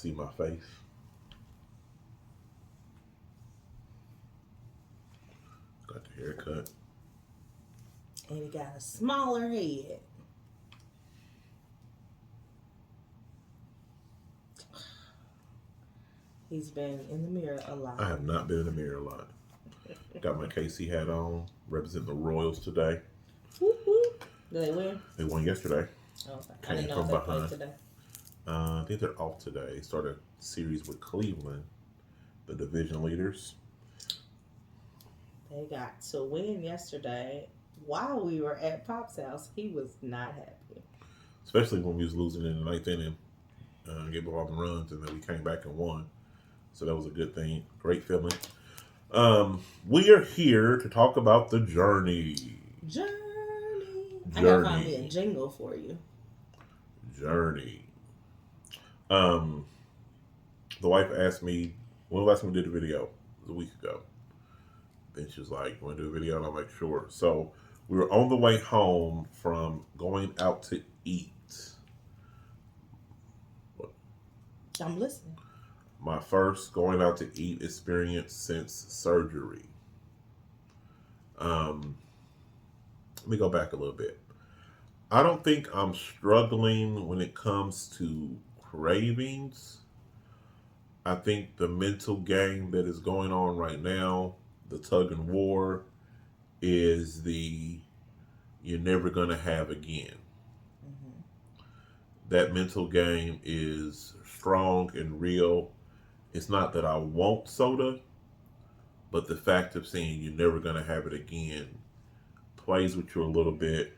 see my face. Got the haircut. And he got a smaller head. He's been in the mirror a lot. I have not been in the mirror a lot. Got my KC hat on, representing the Royals today. Whoop, whoop. Did they win? They won yesterday. Oh, okay. I Came didn't know from if they behind. played today. I think they're off today. Started a series with Cleveland, the division leaders. They got to win yesterday while we were at Pop's house. He was not happy. Especially when we was losing in the ninth inning. Gave up all the runs, and then we came back and won. So that was a good thing. Great feeling. We are here to talk about the journey. Journey. I Journey. gotta find me a jingle for you. Journey. The wife asked me, when last time we did a video? It was a week ago. Then she was like, "You want to do a video?" And I'm like, "Sure." So we were on the way home from going out to eat. I'm listening. My first going out to eat experience since surgery. Let me go back a little bit. I don't think I'm struggling when it comes to cravings. I think the mental game that is going on right now, the tug and war, is the you're never going to have again. Mm-hmm. That mental game is strong and real. It's not that I want soda, but the fact of saying you're never going to have it again plays with you a little bit.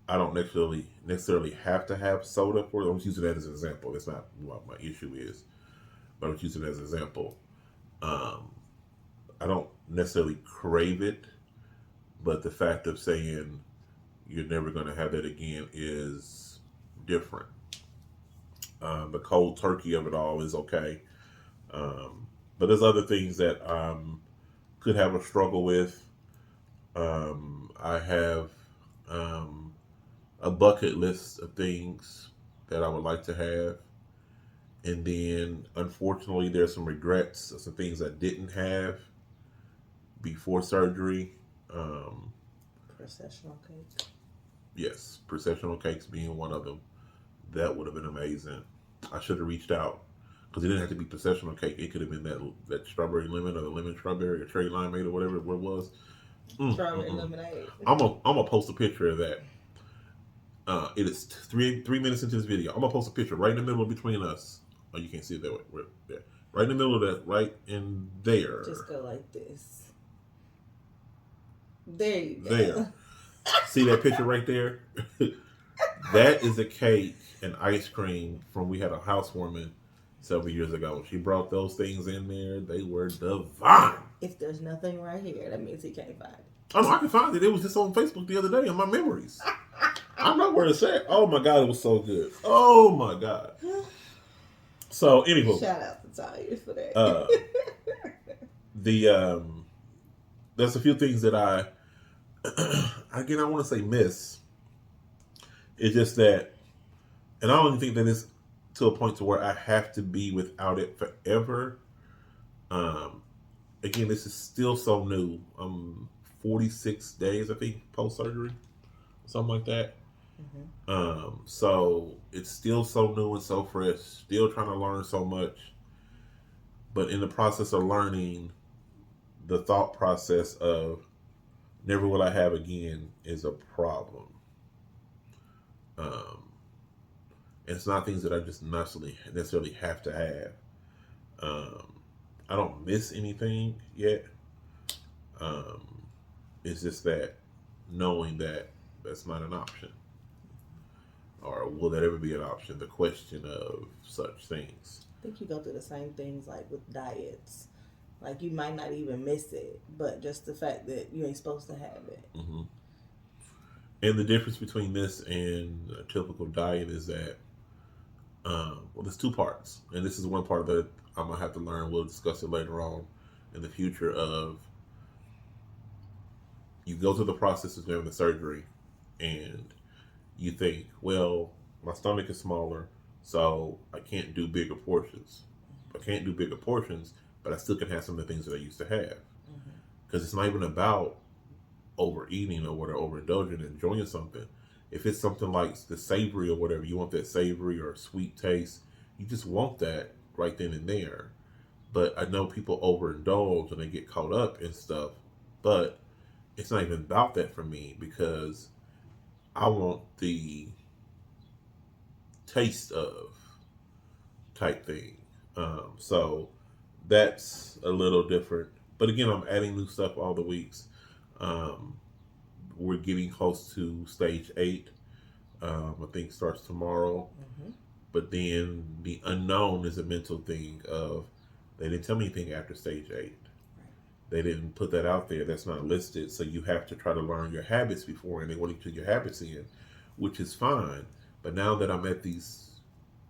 I don't necessarily have to have soda for it. I'm just using that as an example. That's not what my issue is, but I'm just using it as an example. I don't necessarily crave it, but the fact of saying you're never going to have that again is different. The cold turkey of it all is okay. But there's other things that could have a struggle with. I have a bucket list of things that I would like to have. And then, unfortunately, there's some regrets of some things I didn't have before surgery. Processional cake. Yes, processional cakes being one of them. That would have been amazing. I should have reached out because it didn't have to be processional cake. It could have been that strawberry lemon or the lemon strawberry or cherry limeade or whatever it was. Strawberry lemonade. I'm gonna post a picture of that. It is three minutes into this video. I'm gonna post a picture right in the middle between us. Oh, you can't see it that way. There. Right in the middle of that, right in there. Just go like this. There you go. There. See that picture right there? That is a cake and ice cream from we had a housewarming several years ago. She brought those things in there. They were divine. If there's nothing right here, that means he can't find it. Oh, no, I can find it. It was just on Facebook the other day on my memories. I'm not where it's at. Oh my God, it was so good. Oh my God. So, anywho. Shout out to Tyler for that. There's a few things that I want to say miss. It's just that, and I don't even think that it's to a point to where I have to be without it forever. Again, this is still so new. I'm 46 days, I think, post-surgery. Something like that. Mm-hmm. So it's still so new and so fresh. Still trying to learn so much. But in the process of learning, the thought process of never will I have again is a problem. It's not things that I just necessarily have to have. I don't miss anything yet. It's just that knowing that that's not an option. Or will that ever be an option? The question of such things. I think you go through the same things like with diets. Like you might not even miss it, but just the fact that you ain't supposed to have it. Mm-hmm. And the difference between this and a typical diet is that, well, there's two parts. And this is one part that I'm going to have to learn. We'll discuss it later on in the future of you go through the process of doing the surgery and you think, well, my stomach is smaller, So I can't do bigger portions. I can't do bigger portions, but I still can have some of the things that I used to have. Mm-hmm. Because it's not even about overeating or whatever, overindulging, enjoying something. If it's something like the savory or whatever, you want that savory or sweet taste, you just want that right then and there. But I know people overindulge and they get caught up in stuff, but it's not even about that for me because I want the taste of type thing. So that's a little different. But again, I'm adding new stuff all the weeks. Um, we're getting close to stage 8. I think starts tomorrow. Mm-hmm. But then the unknown is a mental thing of they didn't tell me anything after stage 8. Right. They didn't put that out there. That's not listed. So you have to try to learn your habits before, and they want you to put your habits in, which is fine. But now that I'm at these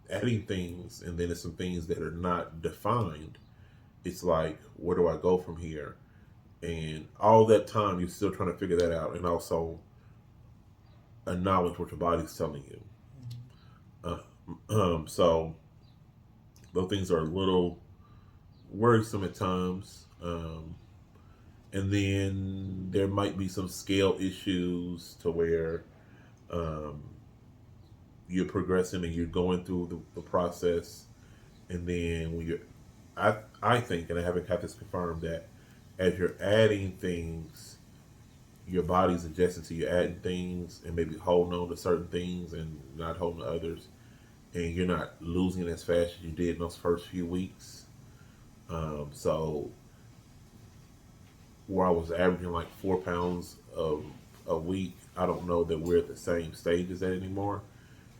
adding things, and then there's some things that are not defined, it's like, where do I go from here? And all that time, you're still trying to figure that out, and also acknowledge what your body's telling you. Uh, so those things are a little worrisome at times. And then there might be some scale issues to where um, you're progressing and you're going through the process, and then when you're, I think, and I haven't had this confirmed, that as you're adding things, your body's adjusting to you adding things and maybe holding on to certain things and not holding to others, and you're not losing as fast as you did in those first few weeks. So where I was averaging like 4 pounds a week, I don't know that we're at the same stage as that anymore.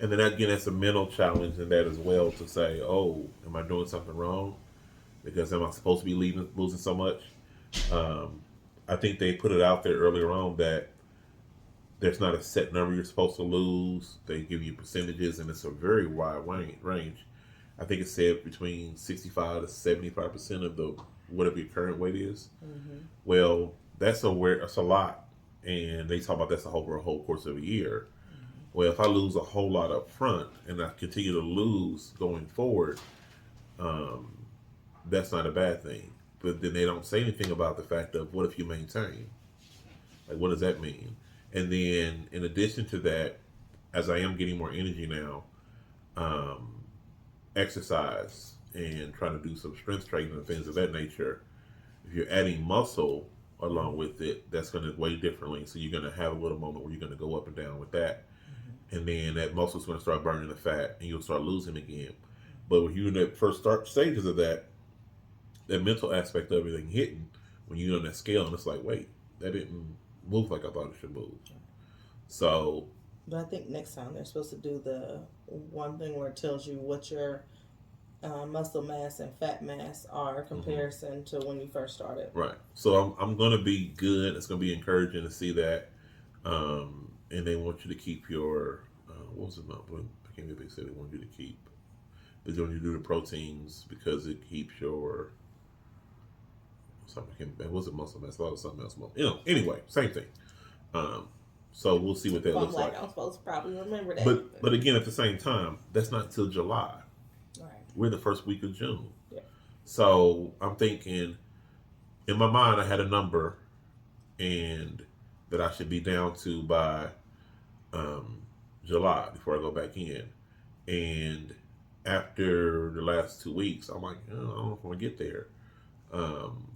And then again, that's a mental challenge in that as well to say, oh, am I doing something wrong? Because am I supposed to be losing so much? Um, I think they put it out there earlier on that there's not a set number you're supposed to lose. They give you percentages, and it's a very wide range. I think it said between 65 to 75% of the whatever your current weight is. Mm-hmm. Well, that's a lot, and they talk about that's over a whole course of a year. Mm-hmm. Well, if I lose a whole lot up front and I continue to lose going forward, um, that's not a bad thing. But then they don't say anything about the fact of what if you maintain? Like, what does that mean? And then, in addition to that, as I am getting more energy now, um, exercise and trying to do some strength training and things of that nature, if you're adding muscle along with it, that's going to weigh differently. So you're going to have a little moment where you're going to go up and down with that. Mm-hmm. And then that muscle's going to start burning the fat and you'll start losing again. But when you're in the first start stages of that mental aspect of everything hitting, when you're on that scale and it's like, wait, that didn't move like I thought it should move. So, But I think next time they're supposed to do the one thing where it tells you what your muscle mass and fat mass are mhm, comparison to when you first started. right. So I'm going to be good. It's going to be encouraging to see that. And they want you to keep your, what was it not? I can't remember. They said they want you to keep. They want you to do the proteins because it keeps your, something, it wasn't muscle mass, a lot of something else. Anyway, same thing. Um, so we'll see what that So I'm looks like, like. I'm supposed to probably remember that. But again, at the same time, that's not until July. Right. We're in the first week of June. Yeah. So I'm thinking, in my mind, I had a number and that I should be down to by um, July before I go back in. And after the last 2 weeks, I'm like, oh, I don't know if I'm gonna get there. Um,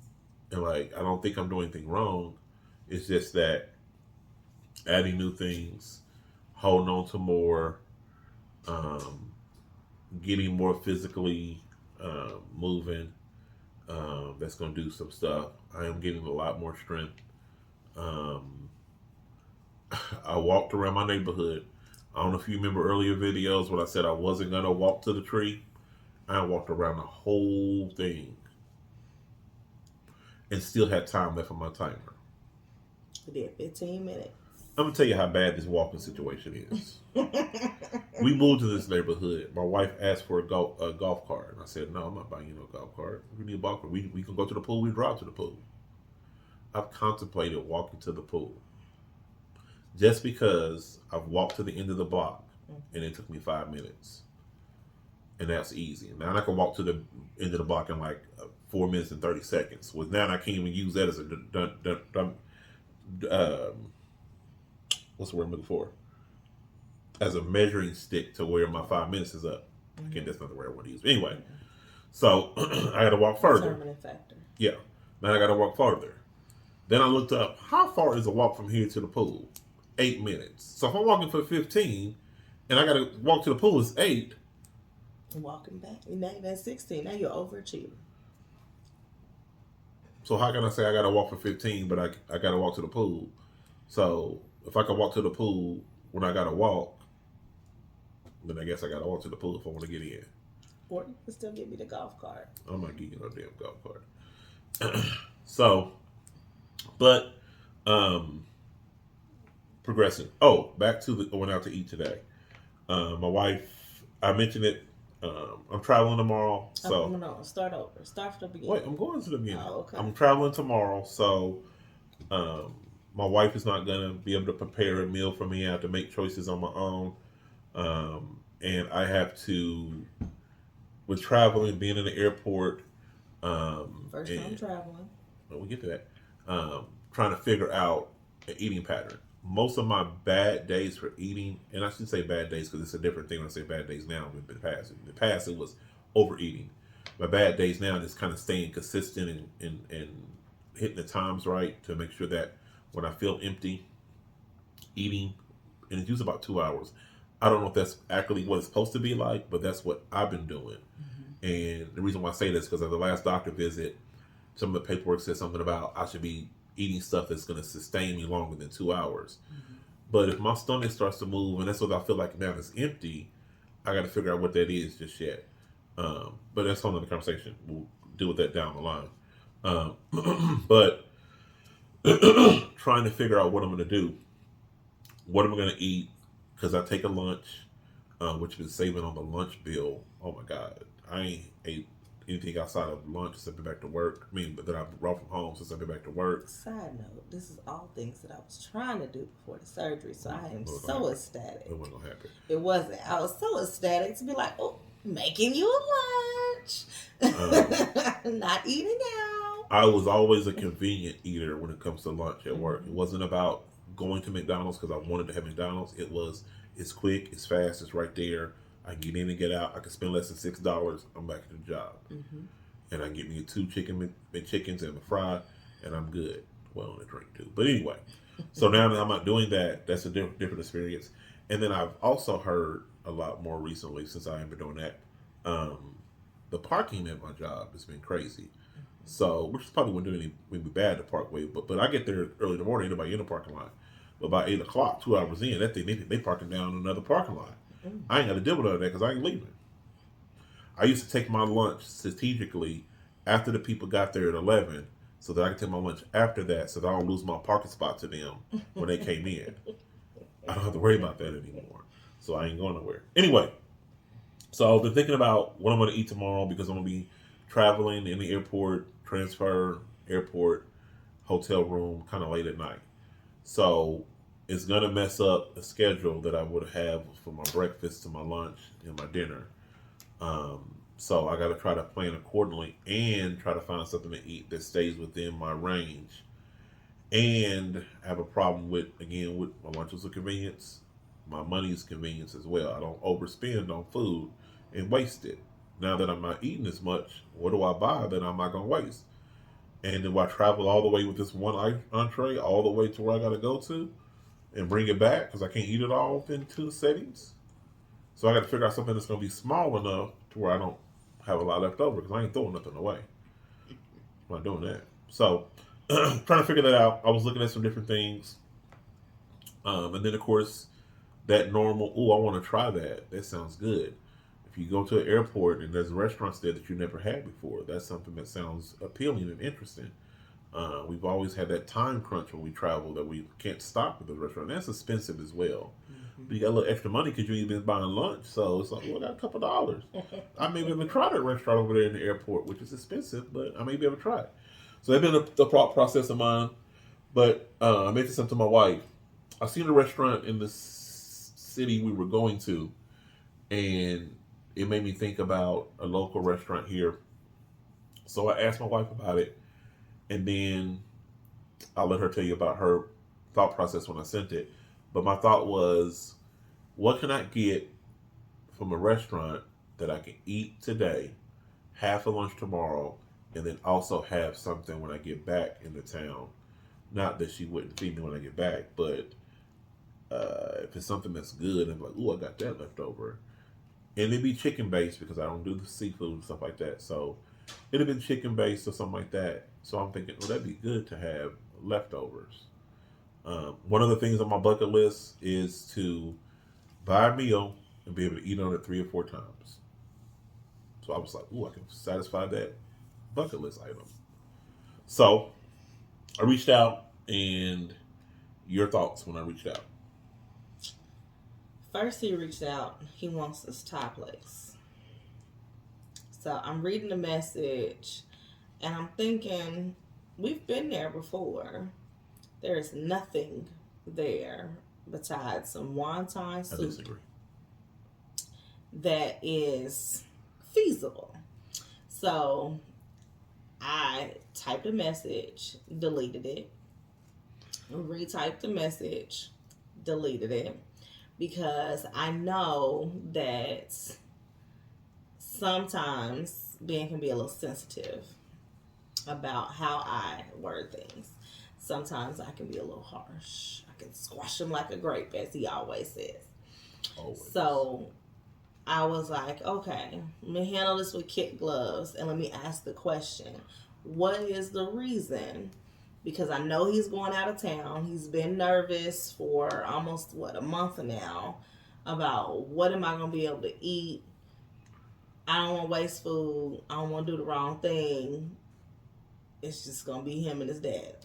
and like, I don't think I'm doing anything wrong. It's just that adding new things, holding on to more, um, getting more physically moving. That's going to do some stuff. I am getting a lot more strength. Um, I walked around my neighborhood. I don't know if you remember earlier videos when I said I wasn't going to walk to the tree. I walked around the whole thing and still had time left on my timer. We did 15 minutes. I'm going to tell you how bad this walking situation is. We moved to this neighborhood. My wife asked for a golf cart. And I said, no, I'm not buying you no golf cart. We need a golf cart. We can go to the pool. We drive to the pool. I've contemplated walking to the pool just because I've walked to the end of the block and it took me 5 minutes. and that's easy. Now I can walk to the end of the block in like 4 minutes and 30 seconds. With now I can't even use that as a um, what's the word I'm looking for? As a measuring stick to where my 5 minutes is up. Mm-hmm. Again, that's not the word I want to use. But anyway, so I got to walk further. Determining factor. Yeah. Now I got to walk further. Then I looked up how far is a walk from here to the pool? 8 minutes. So if I'm walking for 15, and I got to walk to the pool is 8. Walking back, now that's 16. Now you're overachiever. So how can I say I got to walk for 15, but I got to walk to the pool? So if I can walk to the pool when I got to walk, then I guess I got to walk to the pool if I want to get in. Or you can still give me the golf cart. I'm not getting no damn golf cart. So, but progressing. Oh, back to the went out to eat today. My wife, I mentioned it. I'm traveling tomorrow, so no, start over. Start from the beginning. wait, I'm going to the beginning. Oh, okay. I'm traveling tomorrow, so my wife is not gonna be able to prepare a meal for me. I have to make choices on my own, and I have to, with traveling, being in the airport. First time traveling. Well, we get to that. Trying to figure out an eating pattern. Most of my bad days for eating, and I should say bad days because it's a different thing when I say bad days now than in the past. In the past, it was overeating. My bad days now is kind of staying consistent and hitting the times right to make sure that when I feel empty, eating, and it's usually about 2 hours. I don't know if that's actually what it's supposed to be like, but that's what I've been doing. Mm-hmm. And the reason why I say this is because at the last doctor visit, some of the paperwork said something about I should be eating stuff that's going to sustain me longer than 2 hours. Mm-hmm. But if my stomach starts to move, and that's what I feel like now it's empty, I got to figure out what that is just yet. But that's a whole other conversation. We'll deal with that down the line. But trying to figure out what I'm going to do. What am I going to eat? Because I take a lunch, which I've been saving on the lunch bill. Oh my God. I ain't ate anything outside of lunch since I've been back to work. I mean, that I brought from home since I've been back to work. Side note, this is all things that I was trying to do before the surgery, so I am so ecstatic. It wasn't going to happen. It wasn't. I was so ecstatic to be like, oh, making you a lunch. Not eating out. I was always a convenient eater when it comes to lunch at work. It wasn't about going to McDonald's because I wanted to have McDonald's. It's quick, it's fast, it's right there. I can get in and get out. I can spend less than $6. I'm back to the job. Mm-hmm. And I can get me 2 chickens and a fry, and I'm good. Well, and a drink too. But anyway, so now that I'm not doing that, that's a different experience. And then I've also heard a lot more recently, since I haven't been doing that, the parking at my job has been crazy. So, which probably wouldn't do anything bad to park way, but I get there early in the morning, nobody in the parking lot. But by 8 o'clock, 2 hours in, that thing they parking down another parking lot. I ain't got to deal with all that because I ain't leaving. I used to take my lunch strategically after the people got there at 11 so that I can take my lunch after that so that I don't lose my parking spot to them when they came in. I don't have to worry about that anymore. So I ain't going nowhere. Anyway, so I've been thinking about what I'm going to eat tomorrow because I'm going to be traveling in the airport, transfer, airport, hotel room, kind of late at night. So it's going to mess up a schedule that I would have for my breakfast to my lunch and my dinner. So I got to try to plan accordingly and try to find something to eat that stays within my range. And I have a problem with my lunch is a convenience. My money is convenience as well. I don't overspend on food and waste it. Now that I'm not eating as much, what do I buy that I'm not going to waste? And do I travel all the way with this one entree all the way to where I got to go to and bring it back because I can't eat it all within 2 settings? So I got to figure out something that's going to be small enough to where I don't have a lot left over because I ain't throwing nothing away. I'm not doing that. So trying to figure that out. I was looking at some different things. And then, of course, that normal, I want to try that. That sounds good. If you go to an airport and there's restaurants there that you never had before, that's something that sounds appealing and interesting. We've always had that time crunch when we travel that we can't stop at the restaurant. That's expensive as well. Mm-hmm. But you got a little extra money because you've been buying lunch. So it's like, I got a couple dollars. I may be able to try that restaurant over there in the airport, which is expensive, but I may be able to try it. So that's been the process of mine. But I mentioned something to my wife. I seen a restaurant in the city we were going to, and it made me think about a local restaurant here. So I asked my wife about it, and then I'll let her tell you about her thought process when I sent it. But my thought was, what can I get from a restaurant that I can eat today, have for lunch tomorrow, and then also have something when I get back into town? Not that she wouldn't feed me when I get back, but if it's something that's good, I'm like, ooh, I got that left over. And it'd be chicken based because I don't do the seafood and stuff like that. So it'd have been chicken based or something like that. So I'm thinking, well, that'd be good to have leftovers. One of the things on my bucket list is to buy a meal and be able to eat on it 3 or 4 times. So I was like, ooh, I can satisfy that bucket list item. So I reached out, and your thoughts when I reached out. First, he reached out. He wants this Thai place. So I'm reading the message, and I'm thinking, we've been there before. There is nothing there besides some wonton I soup disagree. that is feasible. So I typed a message, deleted it, retyped the message, deleted it, because I know that sometimes Ben can be a little sensitive about how I word things. Sometimes I can be a little harsh. I can squash him like a grape, as he always says. Always. So I was like, okay, let me handle this with kid gloves and let me ask the question. What is the reason? Because I know he's going out of town. He's been nervous for almost, a month now about what am I going to be able to eat. I don't want to waste food. I don't want to do the wrong thing. It's just going to be him and his dad.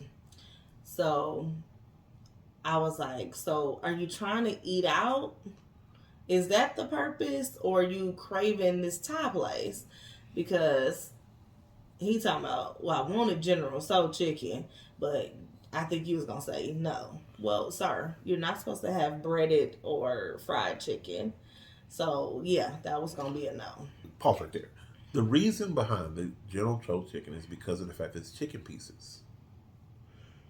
So I was like, so are you trying to eat out? Is that the purpose? Or are you craving this Thai place? Because he talking about, well, I wanted General Soul chicken, but I think you was going to say no. Well, sir, you're not supposed to have breaded or fried chicken. So, yeah, that was going to be a no. Pause right there. The reason behind the General Tso chicken is because of the fact that it's chicken pieces.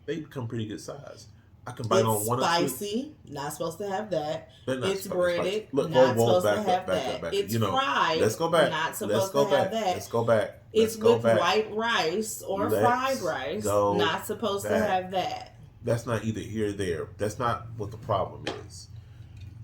They become pretty good size. I can bite on one or two. It's spicy. Not supposed to have that. They're not It's spicy. breaded. Look, not whoa, supposed to back have up, back that. up, back up. It's fried. Let's go back. Not supposed Let's go to back. have that. Let's go back. It's go with back. white rice or fried rice. Not supposed to have that. That's not either here or there. That's not what the problem is.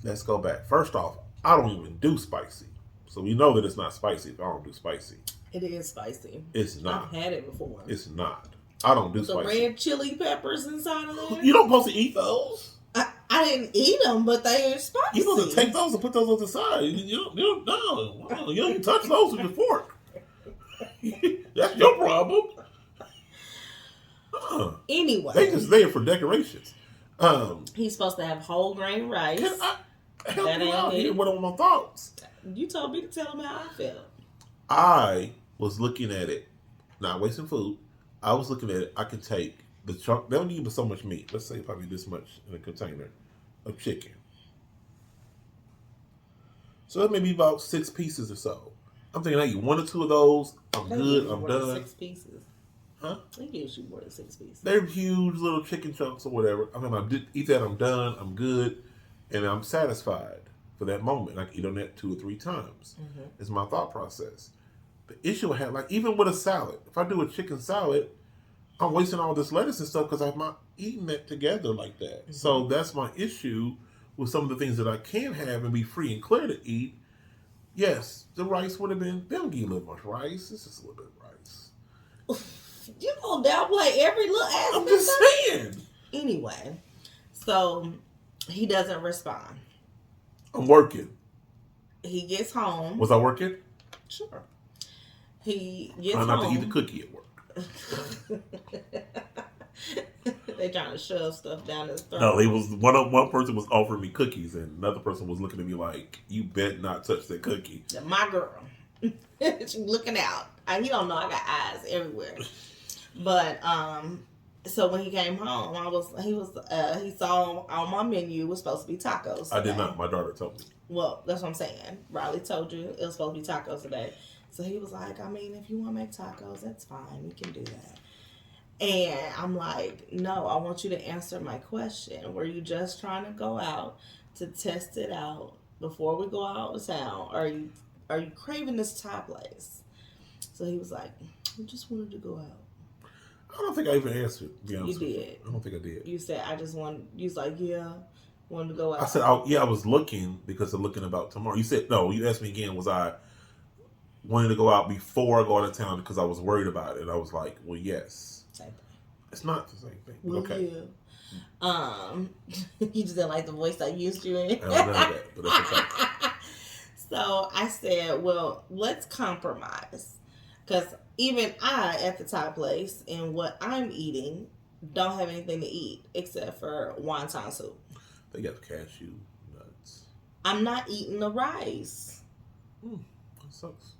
Let's go back. First off, I don't even do spicy. So we know that it's not spicy if I don't do spicy. It is spicy. It's not. I've had it before. It's not. I don't do the spicy. The red chili peppers inside of there. You don't supposed to eat those. I didn't eat them, but they are spicy. You supposed to take those and put those on the side. You don't no. You don't even touch those with your fork. That's your problem. Anyway. They just there for decorations. He's supposed to have whole grain rice. Can I help you out here? What are my thoughts? You told me to tell him how I felt. I was looking at it, not wasting food. I was looking at it. I can take the chunk. They don't need so much meat. Let's say probably this much in a container of chicken. So that may be about 6 pieces or so. I'm thinking I eat 1 or 2 of those. I'm good. I'm done. 6 pieces. Huh? They gives you more than 6 pieces. They're huge little chicken chunks or whatever. I mean, I eat that. I'm done. I'm good, and I'm satisfied for that moment. I can eat on that 2 or 3 times. Mm-hmm. It's my thought process. The issue I have, like even with a salad, if I do a chicken salad, I'm wasting all this lettuce and stuff because I'm not eating that together like that. Mm-hmm. So that's my issue with some of the things that I can have and be free and clear to eat. Yes, the rice would have been, they don't give you a little much rice. It's just a little bit of rice. You gonna downplay every little aspect. I'm just saying. Anyway, so he doesn't respond. I'm working. He gets home. Was I working? Sure. He gets home. home. Not to eat the cookie at work. They trying to shove stuff down his throat. No, he was one person was offering me cookies, and another person was looking at me like, "You bet not touch that cookie." My girl, she's looking out. He don't know I got eyes everywhere. But So when he came home, he saw on my menu was supposed to be tacos today. I did not. My daughter told me. Well, that's what I'm saying. Riley told you it was supposed to be tacos today. So he was like, I mean, if you want to make tacos, that's fine. We can do that. And I'm like, no, I want you to answer my question. Were you just trying to go out to test it out before we go out of town? Are you craving this Thai place? So he was like, I just wanted to go out. I don't think I even answered. To be honest You with did. I don't think I did. You said, I just want, you was like, yeah, wanted to go out. I said, yeah, I was looking because of looking about tomorrow. You said, no, you asked me again, was I wanting to go out before I go out of town because I was worried about it? And I was like, well, yes. Same thing. It's not the same thing. Well, okay. Yeah. You just didn't like the voice I used you in. I don't know that, but that's okay. So I said, well, let's compromise. Because even I, at the Thai place, and what I'm eating, don't have anything to eat except for wonton soup. They got cashew nuts. I'm not eating the rice. That sucks.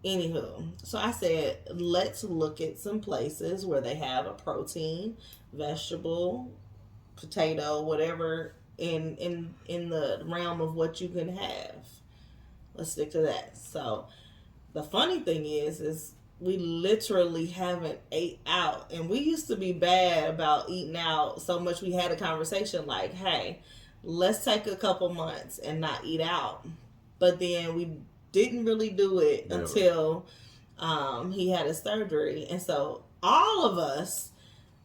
Anywho, so I said, let's look at some places where they have a protein, vegetable, potato, whatever in the realm of what you can have. Let's stick to that. So the funny thing is we literally haven't ate out, and we used to be bad about eating out so much. We had a conversation like, hey, let's take a couple months and not eat out. But then we didn't really do it until he had his surgery. And so all of us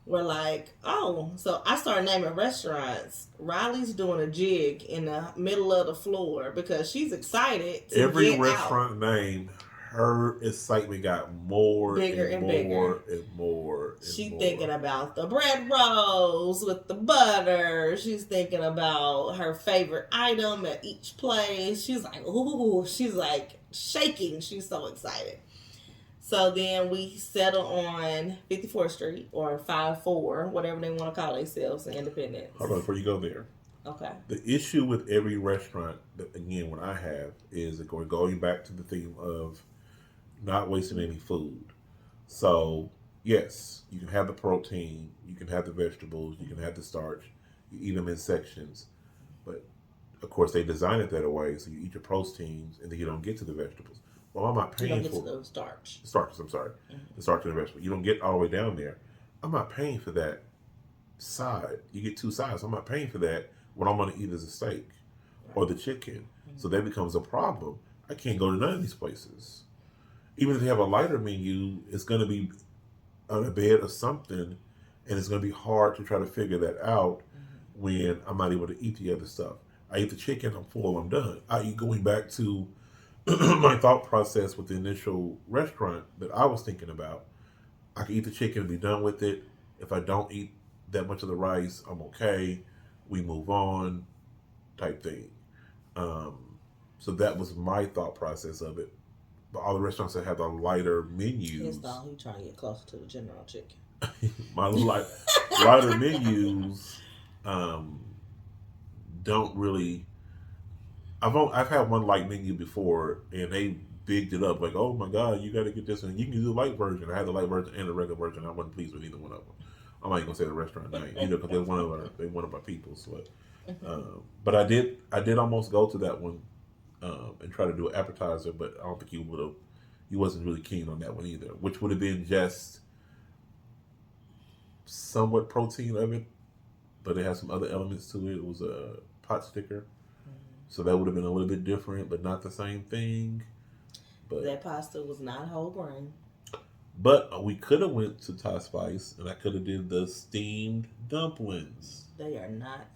were like, oh, so I started naming restaurants. Riley's doing a jig in the middle of the floor because she's excited to every get restaurant out. Name, her excitement got more Bigger and and more bigger. and more. She's more. thinking about the bread rolls with the butter. She's thinking about her favorite item at each place. She's like, ooh, she's like shaking. She's so excited. So then we settle on 54th Street or 54, whatever they want to call themselves in Independence. Hold on, before you go there. Okay. The issue with every restaurant, that, again, what I have, is going back to the theme of not wasting any food. So, yes, you can have the protein, you can have the vegetables, you can have the starch, you eat them in sections. But, of course, they design it that way, so you eat your proteins and then you don't get to the vegetables. Well, I'm not paying for the starch. Starches, I'm sorry. Mm-hmm. The starch and the vegetable. You don't get all the way down there. I'm not paying for that side. You get two sides. I'm not paying for that. What I'm going to eat is a steak or the chicken. Mm-hmm. So that becomes a problem. I can't go to none of these places. Even if they have a lighter menu, it's going to be on a bed or something, and it's going to be hard to try to figure that out when I'm not able to eat the other stuff. I eat the chicken, I'm full, I'm done. I.e. going back to my thought process with the initial restaurant that I was thinking about. I can eat the chicken and be done with it. If I don't eat that much of the rice, I'm okay. We move on, type thing. So that was my thought process of it. But all the restaurants that have the lighter menus. His thought he trying to get closer to the General Chicken. My lighter menus don't really. I've had one light menu before, and they bigged it up like, oh my god, you got to get this, and you can do the light version. I had the light version and the regular version. I wasn't pleased with either one of them. I'm not even gonna say the restaurant name, because they're one of our people. So, but I did almost go to that one and try to do an appetizer, but I don't think he wasn't really keen on that one either, which would have been just somewhat protein of it, but it had some other elements to it. It was a pot sticker. So that would have been a little bit different, but not the same thing. But that pasta was not whole grain. But we could have went to Thai Spice, and I could have did the steamed dumplings. They are not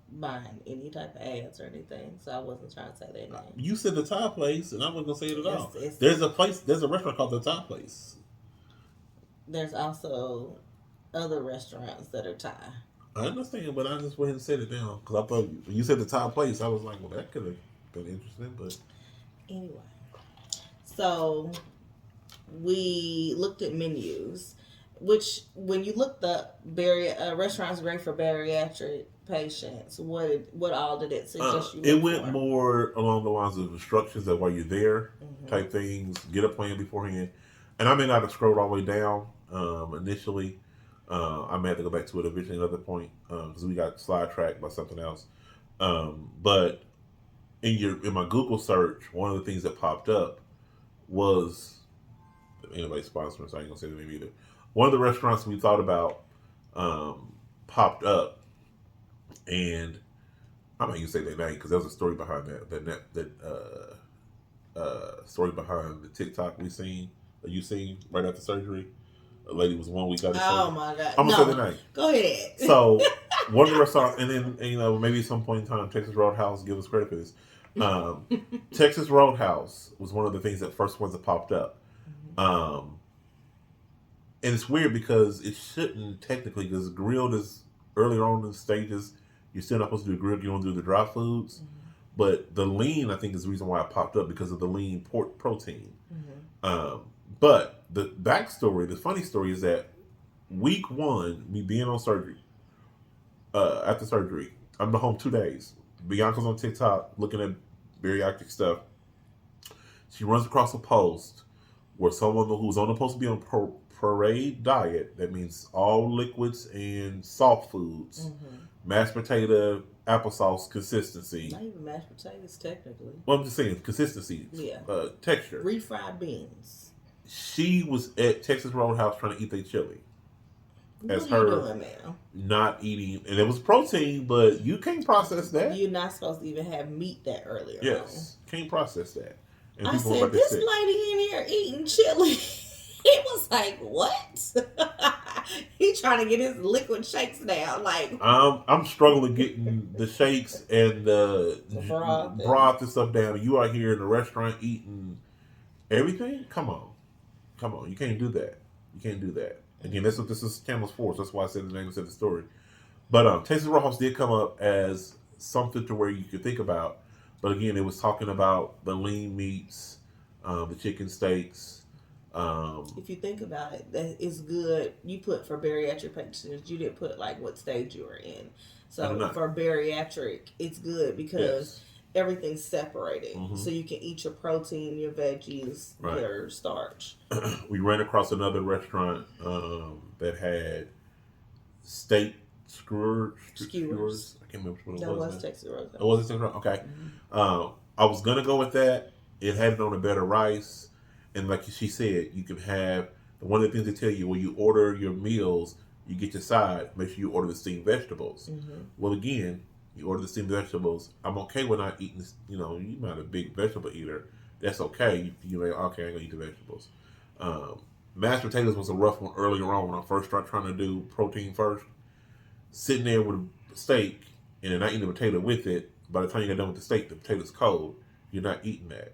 buying any type of ads or anything, so I wasn't trying to say their name. You said the Thai place, and I wasn't gonna say it at all. There's a restaurant called the Thai place. There's also other restaurants that are Thai. I understand, but I just went ahead and said it down because I thought when you said the Thai place, I was like, well, that could have been interesting, but anyway. So we looked at menus, which when you looked up restaurants great for bariatric patients, what all did it suggest you look It went for? more along the lines of instructions that while you're there, type things, get a plan beforehand. and I may not have scrolled all the way down initially. I may have to go back to it eventually at another point because we got sidetracked by something else. But in my Google search, one of the things that popped up was anybody sponsoring, so I ain't gonna say the name either. One of the restaurants we thought about popped up, and I'm not even say their name because there was a story behind that story behind the TikTok you seen right after surgery. A lady was 1 week out of Oh surgery. my god! I'm gonna say No, the name. go ahead. So one of the restaurants, and then maybe at some point in time, Texas Roadhouse give us credit for this. Texas Roadhouse was one of the things that first ones that popped up. Um, and it's weird because it shouldn't technically, because grilled is earlier on in the stages. You're still not supposed to do grilled. You don't do the dry foods. But the lean, I think, is the reason why it popped up because of the lean pork protein. Um, but the backstory, the funny story is that week one, me being on surgery, after surgery, I'm home 2 days. Bianca's on TikTok looking at bariatric stuff. She runs across a post where someone who's on supposed to be on parade diet, that means all liquids and soft foods, mashed potato, applesauce consistency. Not even mashed potatoes, technically. Well, I'm just saying consistency, texture. Refried beans. She was at Texas Roadhouse trying to eat their chili. As what are you doing, ma'am? Not eating, and it was protein, but you can't process that. You're not supposed to even have meat that earlier. Yes, can't process that. And I said, this lady in here eating chili. He was like, what? He trying to get his liquid shakes down. Like, I'm struggling getting the shakes and the broth and stuff down. You are here in the restaurant eating everything? Come on. You can't do that. Again, that's what this is channel's for. So that's why I said the name and said the story. But Texas Roadhouse did come up as something to where you could think about. But again, it was talking about the lean meats, the chicken steaks. If you think about it, that is good. You put for bariatric patients, you didn't put like what stage you were in. So for bariatric, it's good because everything's separated. So you can eat your protein, your veggies, your starch. We ran across another restaurant that had steak skewers. I can't remember what it was. That was Texas Roadhouse. Oh, was it Texas Roadhouse? Okay. I was gonna go with that. It had it on a bed of rice, and like she said, you can have one of the things they tell you when you order your meals, you get your side. Make sure you order the steamed vegetables. Well, again, you order the steamed vegetables. I'm okay with not eating this. You might be a big vegetable eater. That's okay. You're like, okay, I'm gonna eat the vegetables. Mashed potatoes was a rough one earlier on when I first started trying to do protein first. Sitting there with a steak and then not eating the potato with it. By the time you get done with the steak, the potato's cold. You're not eating that,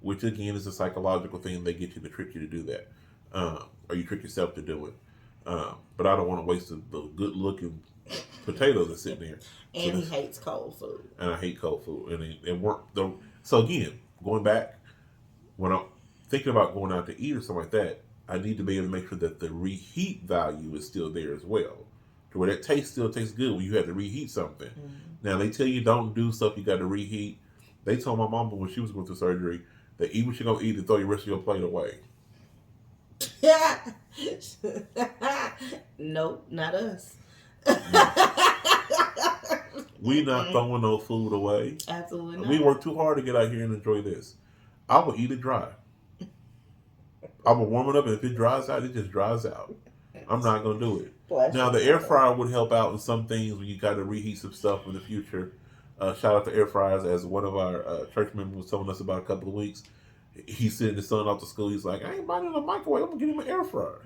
which again is a psychological thing. They get you to trick you to do that, or you trick yourself to do it. But I don't want to waste the good-looking potatoes that's sitting there. And he hates cold food. And I hate cold food. And it worked. So again, going back, when I'm thinking about going out to eat or something like that, I need to be able to make sure that the reheat value is still there as well. To where that taste still tastes good when you have to reheat something. Now, they tell you don't do stuff you got to reheat. They told my mama when she was going through surgery that eat what you're going to eat and throw the rest of your plate away. Nope, not us. We not throwing no food away. Absolutely not. We work too hard to get out here and enjoy this. I will eat it dry. I will warm it up, and if it dries out, it just dries out. I'm not going to do it. Now, the air fryer would help out in some things when you got to reheat some stuff in the future. Shout out to air fryers, as one of our church members was telling us about a couple of weeks. He's sending his son off to school. He's like, I ain't buying a microwave. I'm going to get him an air fryer.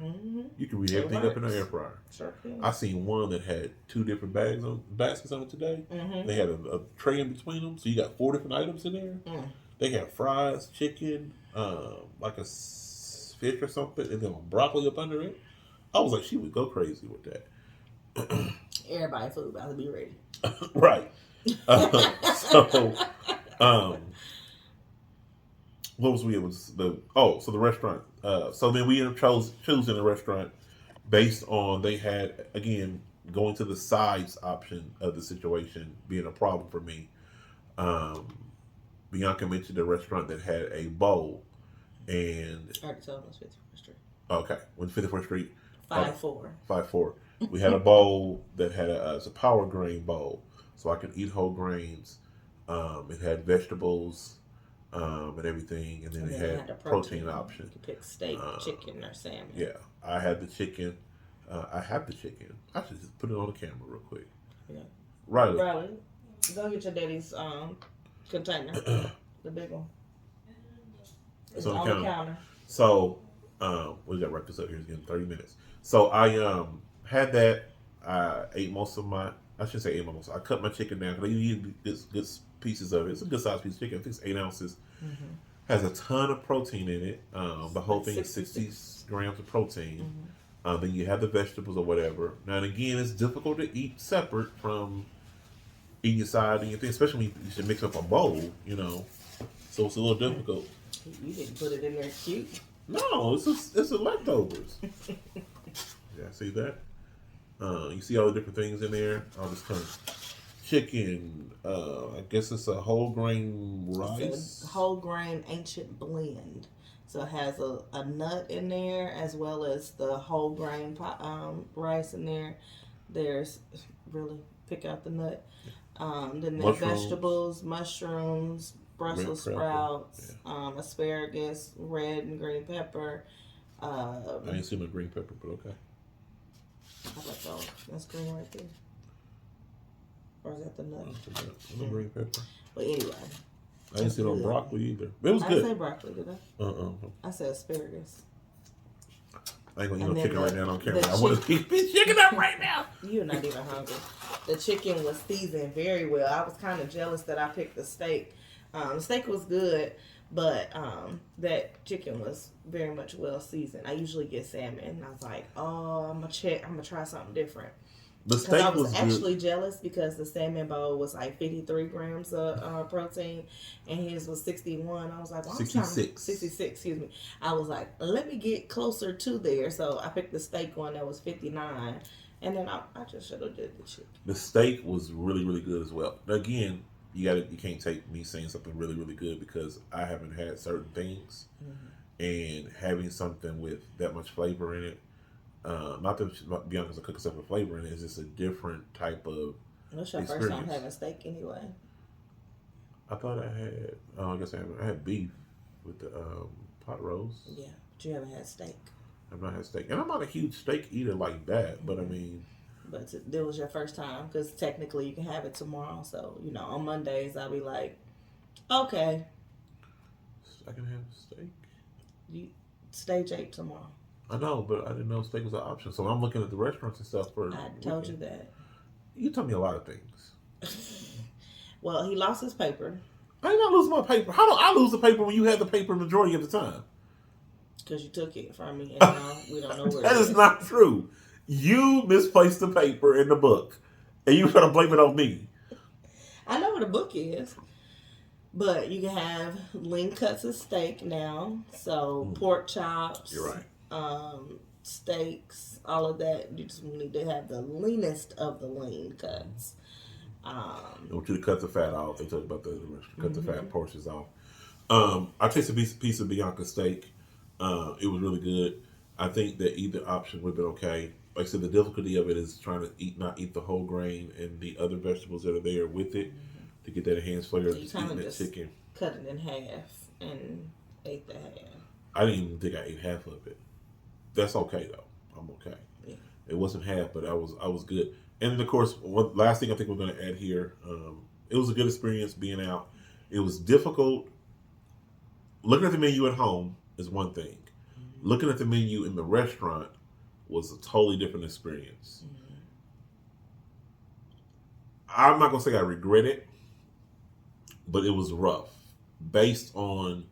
You can read everything up in an air fryer. Sure can. I seen one that had 2 different baskets on it today. They had a tray in between them. So you got 4 different items in there. They had fries, chicken, like a fish or something, and then broccoli up under it. I was like, she would go crazy with that. Everybody food about to be ready. Right. What was we able to so the restaurant. So then we ended up choosing a restaurant based on they had, again, going to the sides option of the situation being a problem for me. Bianca mentioned a restaurant that had a bowl, And I already told him it's 54th Street. okay, went to 54th Street. 5-4. 5-4. We had a bowl that had it's a power grain bowl, so I could eat whole grains. It had vegetables and everything, and then And it then had had the protein protein. option. You could pick steak, Um, chicken, or salmon. Yeah, I had the chicken. I have the chicken. I should just put it on the camera real quick. Yeah. Riley. Riley, go get your daddy's container, the big one. It's on on the counter. So, we got to wrap this up here. It's getting 30 minutes. So I had that. I ate most of my. I shouldn't say ate most. I cut my chicken down because I usually get good pieces of it. It's a good sized piece of chicken. I think it's 8 ounces. Mm-hmm. Has a ton of protein in it. The whole thing is 60 grams of protein. Mm-hmm. Then you have the vegetables or whatever. Now and again, it's difficult to eat separate from eating your side and your thing, especially when you should mix up a bowl. So it's a little difficult. You didn't put it in there cute. No, it's the leftovers. Yeah, see that? You see all the different things in there. All this kind of chicken. I guess it's a whole grain rice. It's a whole grain ancient blend. So it has a nut in there as well as the whole grain rice in there. There's really pick out the nut. Then there's vegetables, mushrooms, Brussels sprouts, asparagus, red and green pepper. I ain't seen no green pepper, but okay. How about those? That's green right there. Or is that the nut? No green pepper. But anyway. I didn't see no broccoli either. It was good. I didn't say broccoli, did I? I said asparagus. I ain't gonna eat no chicken right now on camera. I want to keep this chicken up right now. You're not even hungry. The chicken was seasoned very well. I was kind of jealous that I picked the steak. The steak was good, but that chicken was very much well seasoned. I usually get salmon, and I was like, "Oh, I'm gonna try something different." The steak I was actually good. jealous because the salmon bowl was like 53 grams of protein, and his was 61. I was like, well, 66. 66, excuse me. I was like, let me get closer to there. So I picked the steak one that was 59, and then I just should have did the chicken. The steak was really, really good as well. Now, again, you can't take me saying something really, really good because I haven't had certain things, and having something with that much flavor in it. Not that Bianca's a cook herself with flavor in it. It's just a different type of What's your experience. first time having steak anyway? I thought I had. I guess I had beef with the pot roast. Yeah, but you haven't had steak. I've not had steak, and I'm not a huge steak eater like that. But I mean, but it was your first time because technically you can have it tomorrow. So on Mondays I'll be like, okay, I can have steak. Stage 8 tomorrow. I know, but I didn't know steak was an option. So I'm looking at the restaurants and stuff for. I told you that. You told me a lot of things. Well, he lost his paper. I did not lose my paper. How do I lose the paper when you have the paper majority of the time? Because you took it from me, and now we don't know where That is not true. You misplaced the paper in the book, and you try to blame it on me. I know where the book is. But you can have lean cuts of steak now. So pork chops. You're right. Steaks, all of that. You just need to have the leanest of the lean cuts. They want you to cut the fat off. They talk about cut the fat portions off. I tasted a piece of Bianca steak. It was really good. I think that either option would have been okay. Like I said, the difficulty of it is trying to not eat the whole grain and the other vegetables that are there with it to get that enhanced flavor. So you kind of just chicken. Cut it in half and ate the half. I didn't even think I ate half of it. That's okay though. I'm okay. Yeah. It wasn't half, but I was good. And of course, one last thing I think we're going to add here. It was a good experience being out. It was difficult. Looking at the menu at home is one thing. Looking at the menu in the restaurant was a totally different experience. I'm not going to say I regret it, but it was rough. Based on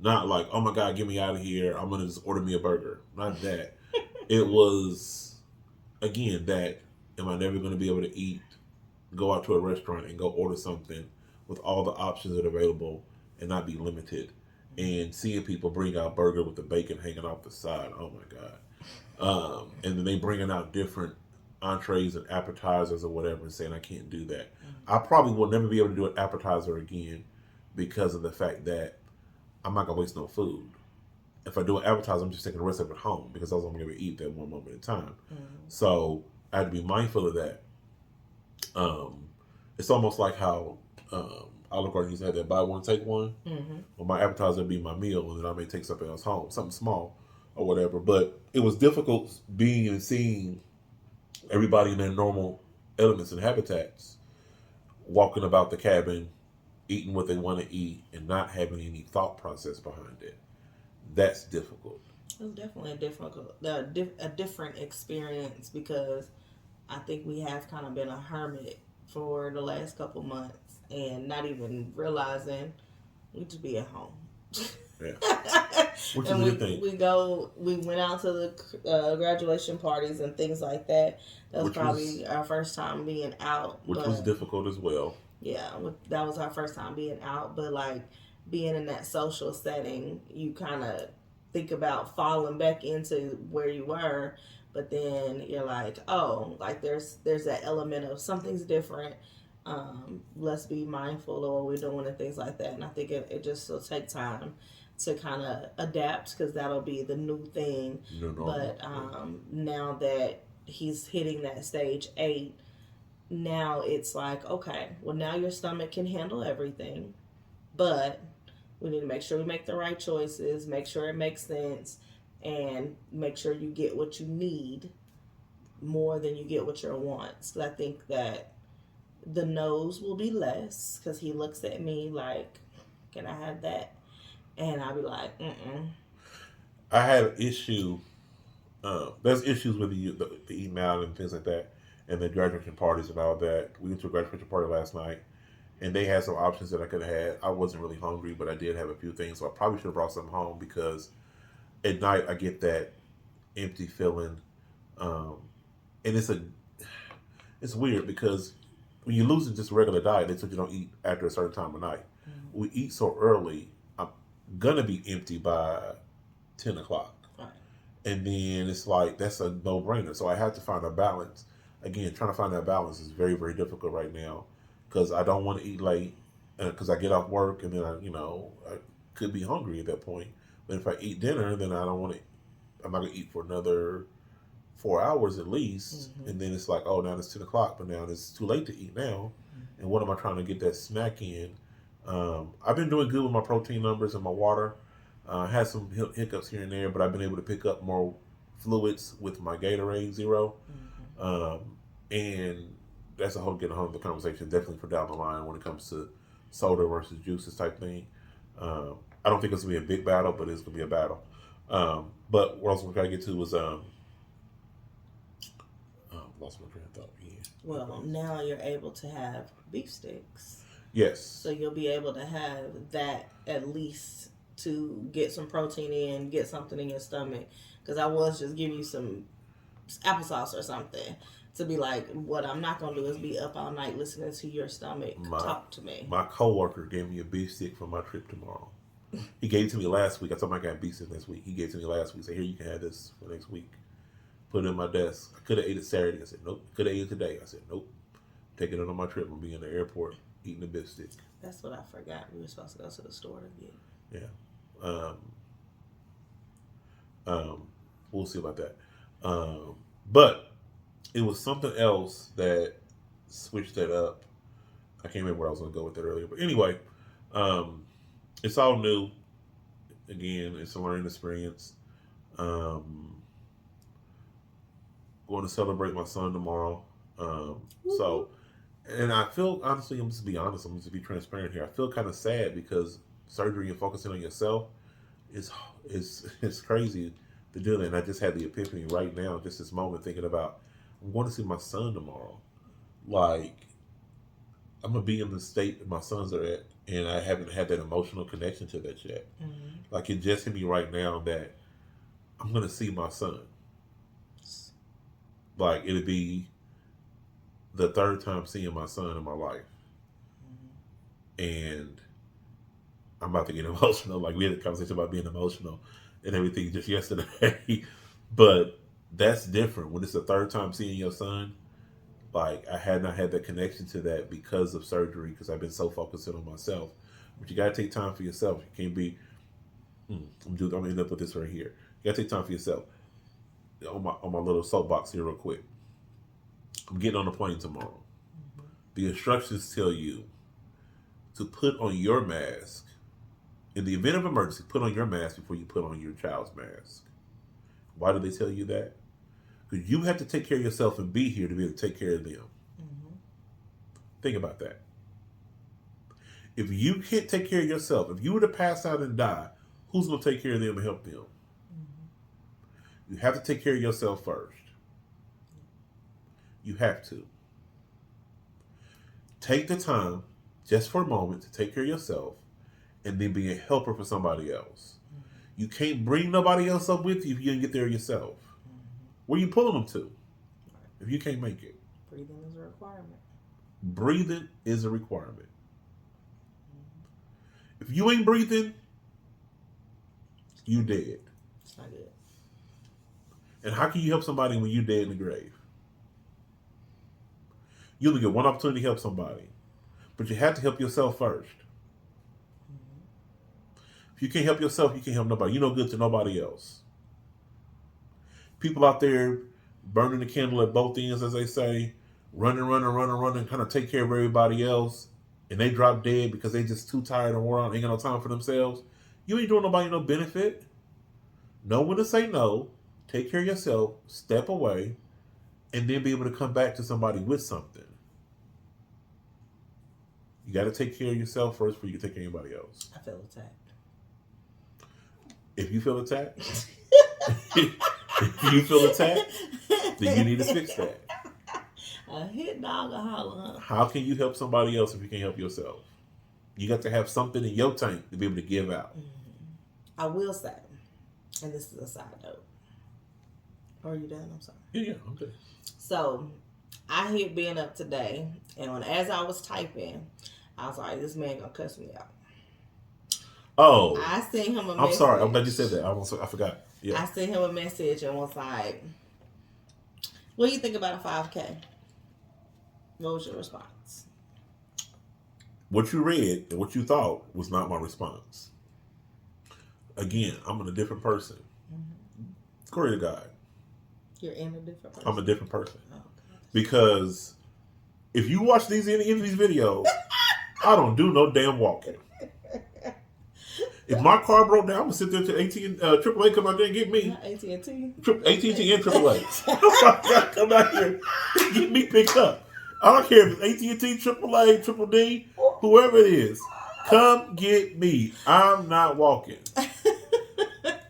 not like, oh my God, get me out of here. I'm going to just order me a burger. Not that. It was, again, that am I never going to be able to go out to a restaurant and go order something with all the options that are available and not be limited. And seeing people bring out burger with the bacon hanging off the side. Oh my God. And then they bringing out different entrees and appetizers or whatever and saying, I can't do that. I probably will never be able to do an appetizer again because of the fact that I'm not going to waste no food. if I do an appetizer, I'm just taking the rest of it home because I was only going to eat that one moment at a time. Mm-hmm. So I had to be mindful of that. Um, it's almost like how Olive Garden used to have that buy one take one. Mm-hmm. Well, my appetizer would be my meal, and then I may take something else home, something small or whatever. But it was difficult being and seeing everybody in their normal elements and habitats, walking about the cabin, eating what they want to eat, and not having any thought process behind it. That's difficult. It was definitely a different experience because I think we have kind of been a hermit for the last couple months and not even realizing we just be at home. Yeah, which is And a good thing. we went out to the graduation parties and things like that. That was Which was probably our first time being out, which was but difficult as well. yeah, that was our first time being out. But like being in that social setting, you kind of think about falling back into where you were, but then you're like, oh, like there's that element of something's different. Let's be mindful of what we're doing and things like that. And I think it just will take time to kind of adapt because that'll be the new thing. New normal. But now that he's hitting that stage 8, now it's like, okay, well, now your stomach can handle everything, but we need to make sure we make the right choices, make sure it makes sense, and make sure you get what you need more than you get what your wants. 'Cause I think that the no's will be less because he looks at me like, can I have that? And I'll be like, mm-mm. I had an issue. There's issues with the email and things like that, and the graduation parties and all that. We went to a graduation party last night, and they had some options that I could have had. I wasn't really hungry, but I did have a few things, so I probably should have brought some home because at night I get that empty feeling, um, and it's weird because when you're losing just a regular diet, it's what you don't eat after a certain time of night. We eat so early, I'm gonna be empty by 10 o'clock. Right. And then it's like that's a no brainer. So I have to find a balance. Again, trying to find that balance is very very difficult right now because I don't want to eat late because I get off work and then I could be hungry at that point. But if I eat dinner, then I don't want to. I'm not gonna eat for another 4 hours at least, Mm-hmm. and then it's like, oh, now it's 10 o'clock, but now it's too late to eat now. And what am I trying to get that snack in? I've been doing good with my protein numbers and my water. Had some hiccups here and there, but I've been able to pick up more fluids with my Gatorade Zero, Mm-hmm. and that's a whole other conversation. Definitely for down the line when it comes to soda versus juices type thing. I don't think it's gonna be a big battle, but it's gonna be a battle. But what else we're trying to get to was lost my train of thought again. Well, now you're able to have beef sticks. Yes. So you'll be able to have that at least to get some protein in, get something in your stomach. Because I was just giving you some applesauce or something to be like, what I'm not going to do is be up all night listening to your stomach talk to me. My coworker gave me a beef stick for my trip tomorrow. He gave it to me last week. I told him I got beef stick next week. He gave it to me last week. He said, here, you can have this for next week. Put it in my desk. I could have ate it Saturday. I said, nope. Could have ate it today. I said, nope. Taking it on my trip. I'm be in the airport eating the beef stick. That's what I forgot. We were supposed to go to the store again. Yeah. We'll see about that. But it was something else that switched that up. I can't remember where I was going to go with that earlier. But anyway, it's all new. Again, it's a learning experience. Going to celebrate my son tomorrow. So, and I feel, honestly, I'm just be honest, I'm just be transparent here. I feel kind of sad because surgery and focusing on yourself is crazy to do that. And I just had the epiphany right now, just this moment, thinking about I'm going to see my son tomorrow. Like, I'm gonna be in the state that my sons are at, and I haven't had that emotional connection to that yet. Mm-hmm. Like, it just hit me right now that I'm gonna see my son. Like, it'll be the third time seeing my son in my life, and I'm about to get emotional. Like, we had a conversation about being emotional and everything just yesterday, but that's different when it's the third time seeing your son. Like, I had not had that connection to that because of surgery, because I've been so focused in on myself. But you gotta take time for yourself. You can't be I'm gonna end up with this right here. You gotta take time for yourself. On my little soapbox here, real quick. I'm getting on the plane tomorrow. The instructions tell you to put on your mask. In the event of emergency, put on your mask before you put on your child's mask. Why do they tell you that? Because you have to take care of yourself and be here to be able to take care of them. Mm-hmm. Think about that. If you can't take care of yourself, if you were to pass out and die, who's going to take care of them and help them? Mm-hmm. You have to take care of yourself first. You have to. Take the time, just for a moment, to take care of yourself and then be a helper for somebody else. Mm-hmm. You can't bring nobody else up with you if you didn't get there yourself. Mm-hmm. Where you pulling them to? Right. If you can't make it. Breathing is a requirement. Breathing is a requirement. If you ain't breathing, you dead. It's not good. And how can you help somebody when you're dead in the grave? You only get one opportunity to help somebody. But you have to help yourself first. If you can't help yourself, you can't help nobody. You're no good to nobody else. People out there burning the candle at both ends, as they say, running, kind of take care of everybody else. And they drop dead because they just too tired and wore out, ain't got no time for themselves. You ain't doing nobody no benefit. Know when to say no, take care of yourself, step away, and then be able to come back to somebody with something. You got to take care of yourself first before you can take care of anybody else. I feel attacked. If you feel attacked, then you need to fix that. A hit dog a holler. How can you help somebody else if you can't help yourself? You got to have something in your tank to be able to give out. Mm-hmm. I will say, and this is a side note. Are you done? I'm sorry. Yeah, I'm good. So, I hit Ben up today, and as I was typing, I was like, this man gonna cuss me out. Oh. I sent him a message. I'm sorry. I'm glad you said that. I forgot. Yeah. I sent him a message and was like, what do you think about a 5K? What was your response? What you read and what you thought was not my response. Again, I'm a different person. Mm-hmm. Glory to God. You're in a different person? I'm a different person. Oh, okay. Because if you watch any of these videos, I don't do no damn walking. If my car broke down, I'm gonna sit there till AAA come out there and get me. AT&T? AT&T and AAA. Come out here and get me picked up. I don't care if it's AT&T, AAA, Triple D, whoever it is. Come get me. I'm not walking.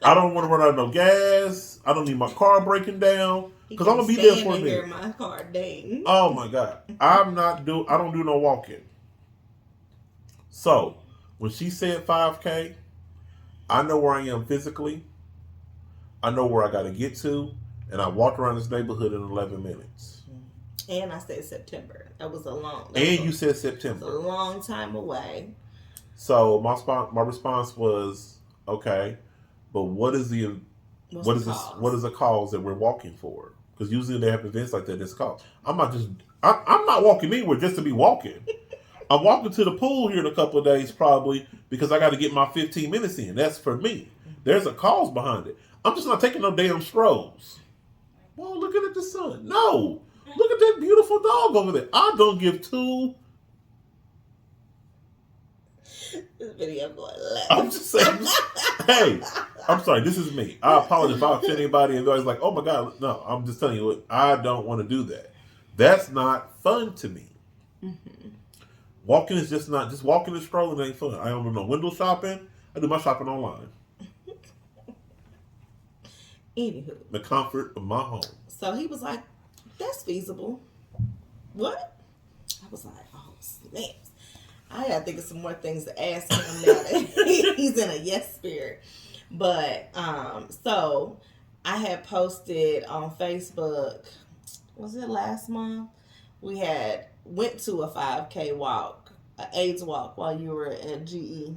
I don't want to run out of no gas. I don't need my car breaking down because I'm gonna be there for a minute. Hear my car ding. Oh my God, I don't do no walking. So when she said 5K, I know where I am physically. I know where I got to get to, and I walked around this neighborhood in 11 minutes. And I said September. That was a long. You said September. A long time away. So my response was, okay, but what is the cause that we're walking for? Because usually they have events like that. It's cause. I'm not walking anywhere just to be walking. I'm walking to the pool here in a couple of days probably because I got to get my 15 minutes in. That's for me. There's a cause behind it. I'm just not taking no damn strolls. Well, looking at the sun. No. Look at that beautiful dog over there. I don't give two. This video going left. I'm just saying. Hey, I'm sorry. This is me. I apologize if I offend anybody. And everybody's like, oh my God. No, I'm just telling you what. I don't want to do that. That's not fun to me. Mm-hmm. Walking is just walking and strolling ain't fun. I don't do no window shopping. I do my shopping online. Anywho. The comfort of my home. So he was like, that's feasible. What? I was like, oh, snaps. I gotta think of some more things to ask him now that he's in a yes spirit. But, so I had posted on Facebook, was it last month? We went to a 5K walk, an AIDS walk while you were at GE.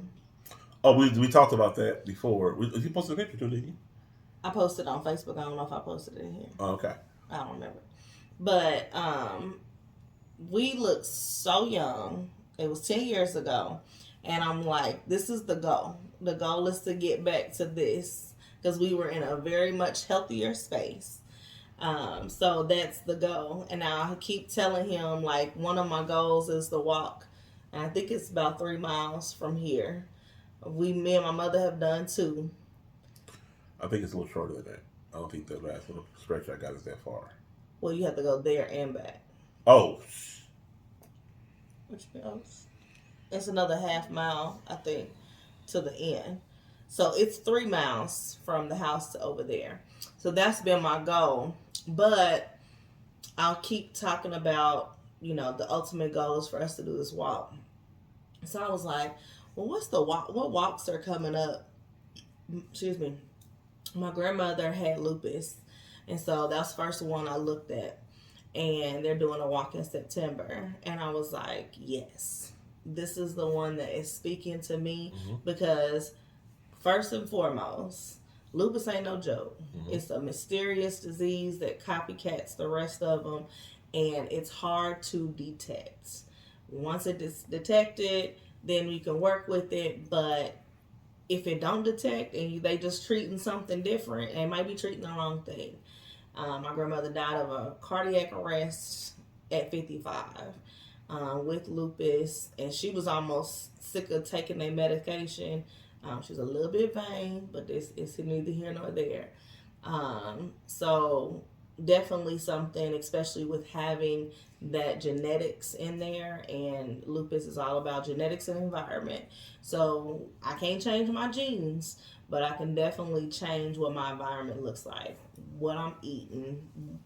Oh, we talked about that before. You posted a picture too, didn't you? I posted on Facebook. I don't know if I posted it in here. Oh, okay. I don't remember. But we looked so young. It was 10 years ago. And I'm like, this is the goal. The goal is to get back to this because we were in a very much healthier space. So that's the goal. And I keep telling him, like, one of my goals is to walk. And I think it's about 3 miles from here. Me and my mother have done 2. I think it's a little shorter than that. I don't think the last little stretch I got is that far. Well, you have to go there and back. Oh. Which else? It's another half mile, I think, to the end. So it's 3 miles from the house to over there. So that's been my goal. But I'll keep talking about, the ultimate goal is for us to do this walk. So I was like, well, what's the walk? What walks are coming up? Excuse me. My grandmother had lupus. And so that's the first one I looked at. And they're doing a walk in September. And I was like, yes, this is the one that is speaking to me. Because first and foremost, lupus ain't no joke. It's a mysterious disease that copycats the rest of them. And it's hard to detect. Once it is detected, then you can work with it. But if it don't detect and they just treating something different, they might be treating the wrong thing. My grandmother died of a cardiac arrest at 55 with lupus, and she was almost sick of taking their medication. She's a little bit vain, but it's neither here nor there. So definitely something, especially with having that genetics in there, and lupus is all about genetics and environment. So I can't change my genes, but I can definitely change what my environment looks like, what I'm eating,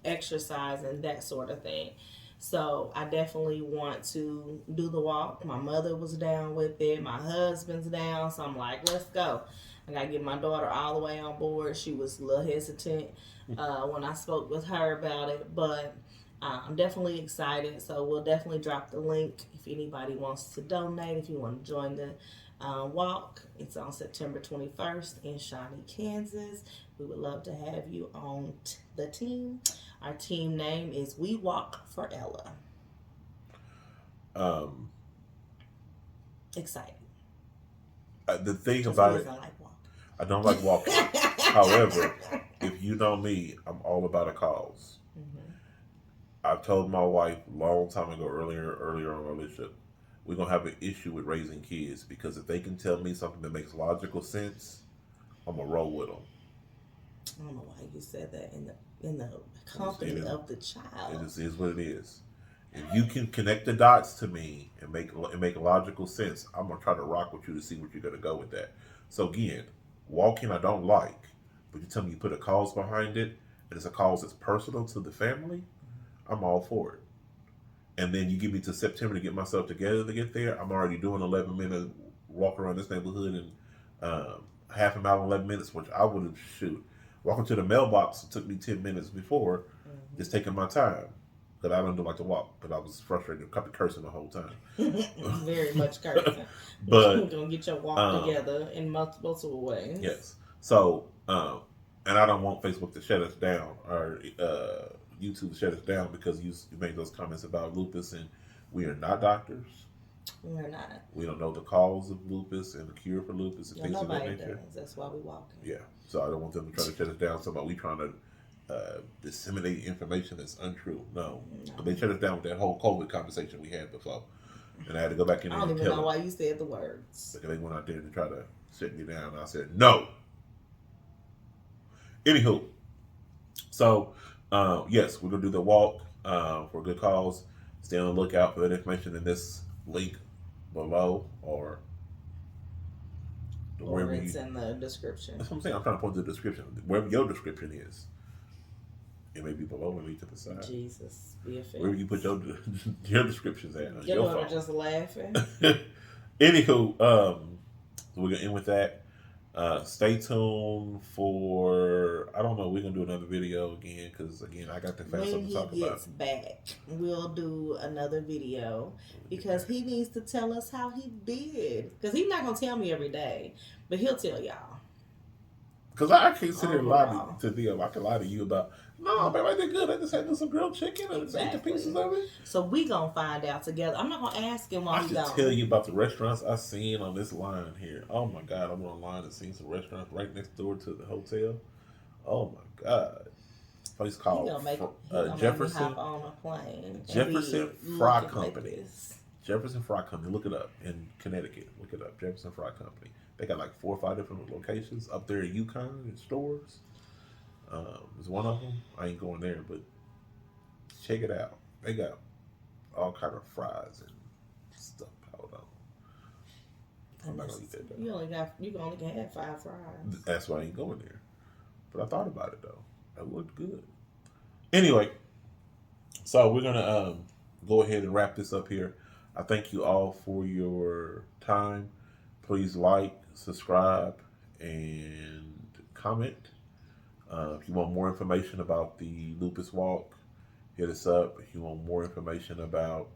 exercising, that sort of thing. So I definitely want to do the walk. My mother was down with it. My husband's down. So I'm like, let's go. I got to get my daughter all the way on board. She was a little hesitant when I spoke with her about it. But I'm definitely excited. So we'll definitely drop the link if anybody wants to donate, if you want to join the walk. It's on September 21st in Shawnee, Kansas. We would love to have you on the team. Our team name is We Walk for Ella. Excited. The thing about it, I don't like walking. However, if you know me, I'm all about a cause. I've told my wife a long time ago, earlier in our relationship, we're gonna have an issue with raising kids because if they can tell me something that makes logical sense, I'm gonna roll with them. I don't know why you said that in the company of the child. It just is what it is. If you can connect the dots to me and make logical sense, I'm gonna try to rock with you to see what you're gonna go with that. So again, walking I don't like, but you tell me you put a cause behind it, and it's a cause that's personal to the family, I'm all for it. And then you give me to September to get myself together to get there. I'm already doing 11-minute walk around this neighborhood in half a mile in 11 minutes, which I would have walking to the mailbox. It took me 10 minutes before, just taking my time. Because I don't like to walk, but I was frustrated. I kept cursing the whole time. Very much cursing. But you're going to get your walk together in multiple ways. Yes. So, and I don't want Facebook to shut us down or YouTube to shut us down because you made those comments about lupus, and we are not doctors. We're not. We don't know the cause of lupus and the cure for lupus and things of that nature. Does. That's why we walking. Yeah. So I don't want them to try to shut us down. So about we trying to disseminate information that's untrue. No. They shut us down with that whole COVID conversation we had before. And I had to go back in there and tell them. I don't even know why you said the words. Because they went out there to try to shut me down. And I said, no. Anywho. So, yes, we're going to do the walk for a good cause. Stay on the lookout for that information in this link below or it's in the description. That's what I'm saying. I'm trying to point to the description. Wherever your description is. It may be below, maybe to the side. Jesus, be a fan. Where you put your descriptions at? Your daughter just laughing. Anywho, so we're gonna end with that. Stay tuned for I don't know. We're gonna do another video again because again I got to find something to talk about. When he gets back, we'll do another video because he needs to tell us how he did. Because he's not gonna tell me every day, but he'll tell y'all. Because I can't sit here and lie Overall. to them. I can lie to you about, no, babe, I did good. I just had some grilled chicken and just ate the Exactly. pieces of it. So we gonna find out together. I'm not gonna ask him while I he's should gone. tell you about the restaurants I seen on this line here. Oh my God, I'm online and seen some restaurants right next door to the hotel. Oh my God. Place He called gonna make me Jefferson hop on a plane. Jefferson and be Fry looking at Company. this. Jefferson Fry Company. Look it up in Connecticut. Look it up. Jefferson Fry Company. They got like 4 or 5 different locations up there in Yukon in stores. There's one of them. I ain't going there, but check it out. They got all kind of fries and stuff. Hold on. I'm not gonna eat that though. You only can have 5 fries. That's why I ain't going there. But I thought about it though. It looked good. Anyway, so we're gonna go ahead and wrap this up here. I thank you all for your time. Please like, subscribe, and comment. If you want more information about the Lupus Walk, hit us up. If you want more information about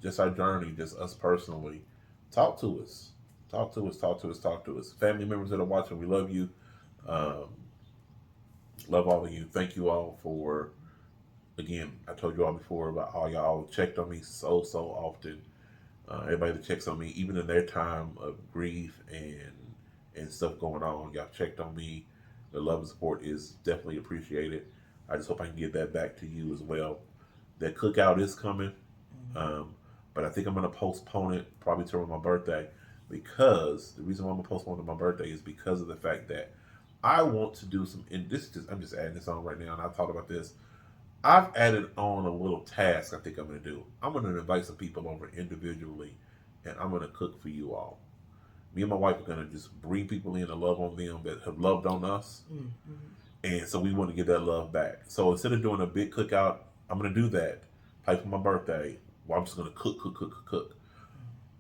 just our journey, just us personally, talk to us. Talk to us, talk to us, talk to us. Family members that are watching, we love you. Um, love all of you. Thank you all for, again, I told you all before about how y'all checked on me so often. Everybody that checks on me, even in their time of grief and stuff going on, y'all checked on me. The love and support is definitely appreciated. I just hope I can get that back to you as well. That cookout is coming, but I think I'm going to postpone it probably till my birthday, because the reason why I'm going to postpone it to my birthday is because of the fact that I want to do some. And this is just, I'm just adding this on right now, and I thought about this. I've added on a little task I think I'm going to do. I'm going to invite some people over individually, and I'm going to cook for you all. Me and my wife are going to just bring people in to love on them that have loved on us. Mm-hmm. And so we want to get that love back. So instead of doing a big cookout, I'm going to do that. Like for my birthday, well, I'm just going to cook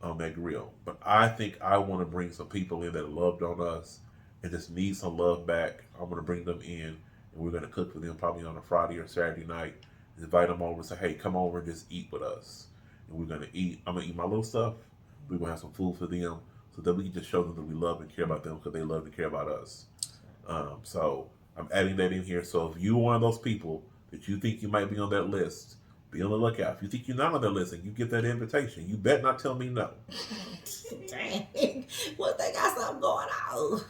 on that grill. But I think I want to bring some people in that loved on us and just need some love back. I'm going to bring them in, and we're going to cook for them probably on a Friday or Saturday night. Invite them over and say, hey, come over and just eat with us. And we're going to eat. I'm going to eat my little stuff. We're going to have some food for them so that we can just show them that we love and care about them because they love and care about us. So I'm adding that in here. So if you're one of those people that you think you might be on that list, be on the lookout. If you think you're not on that list and you get that invitation, you better not tell me no. Dang. What, they got something going on?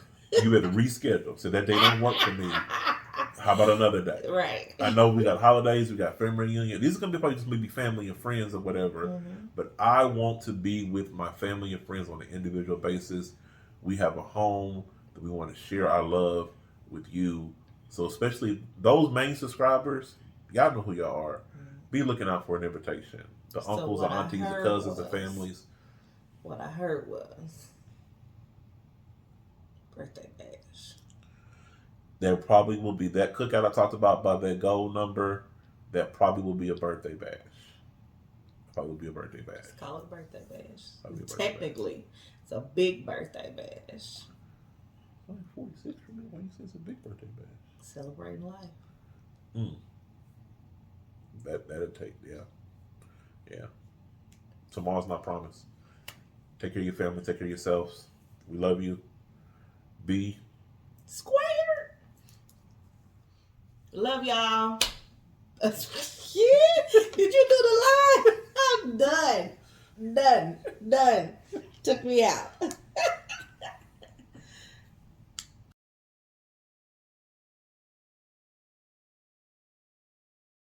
You better reschedule. So that day don't work for me. How about another day? Right. I know we got holidays, we got family reunion. These are going to be probably just maybe family and friends or whatever. Mm-hmm. But I want to be with my family and friends on an individual basis. We have a home that we want to share our love with you. So especially those main subscribers, y'all know who y'all are. Be looking out for an invitation. The So uncles, the aunties, the cousins, the families. What I heard was birthday bash. There probably will be that cookout I talked about by that gold number. That probably will be a birthday bash. Probably will be a birthday bash. Let's call it a birthday bash. Probably a birthday Technically, it's a big birthday bash. It's only 46 for me. Why you say it's a big birthday bash? Celebrating life. That'll take, yeah. Tomorrow's not promised. Take care of your family. Take care of yourselves. We love you. Be Square. Love y'all. Yeah. Did you do the line? I'm done. Took me out.